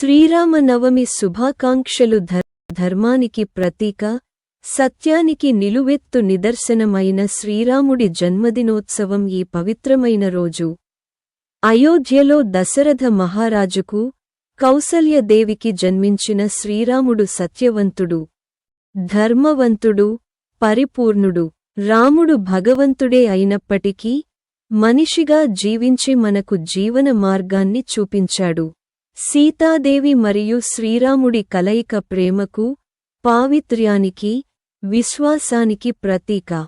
శ్రీరామనవమి శుభాకాంక్షలు. ధర్మానికి ప్రతీక, సత్యానికి నిలువెత్తు నిదర్శనమైన శ్రీరాముడి జన్మదినోత్సవం ఈ పవిత్రమైన రోజు అయోధ్యలో దశరథ మహారాజుకు, కౌసల్యదేవికి జన్మించిన శ్రీరాముడు సత్యవంతుడు, ధర్మవంతుడు, పరిపూర్ణుడు. రాముడు భగవంతుడే అయినప్పటికీ మనిషిగా జీవించి మనకు జీవన మార్గాన్ని చూపించాడు. సీతాదేవి మరియు శ్రీరాముడి కలయిక ప్రేమకు, పావిత్ర్యానికి, విశ్వాసానికి ప్రతీక.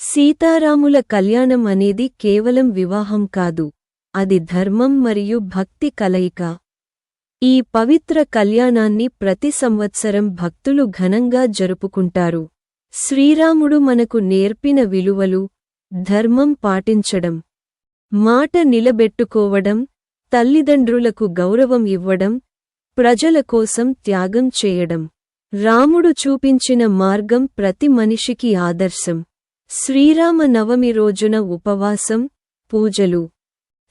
సీతారాముల కళ్యాణం అనేది కేవలం వివాహం కాదు, అది ధర్మం మరియు భక్తి కలయిక. ఈ పవిత్ర కళ్యాణాన్ని ప్రతి సంవత్సరం భక్తులు ఘనంగా జరుపుకుంటారు. శ్రీరాముడు మనకు నేర్పిన విలువలు: ధర్మం పాటించడం, మాట నిలబెట్టుకోవడం, తల్లిదండ్రులకు గౌరవం ఇవ్వడం, ప్రజల కోసం త్యాగం చేయడం. రాముడు చూపించిన మార్గం ప్రతి మనిషికి ఆదర్శం. శ్రీరామ నవమి రోజున ఉపవాసం, పూజలు,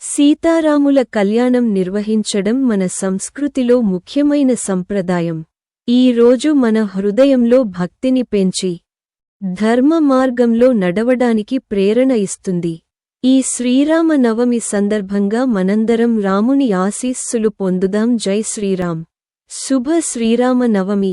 సీతారాముల కళ్యాణం నిర్వహించడం మన సంస్కృతిలో ముఖ్యమైన సంప్రదాయం. ఈ రోజు మన హృదయంలో భక్తిని పెంచి ధర్మ మార్గంలో నడవడానికి ప్రేరణ ఇస్తుంది. ఈ శ్రీరామ నవమి సందర్భంగా మనందరం రాముని ఆశీస్సులు పొందుదాం. జై శ్రీరామ్. శుభ శ్రీరామ నవమి.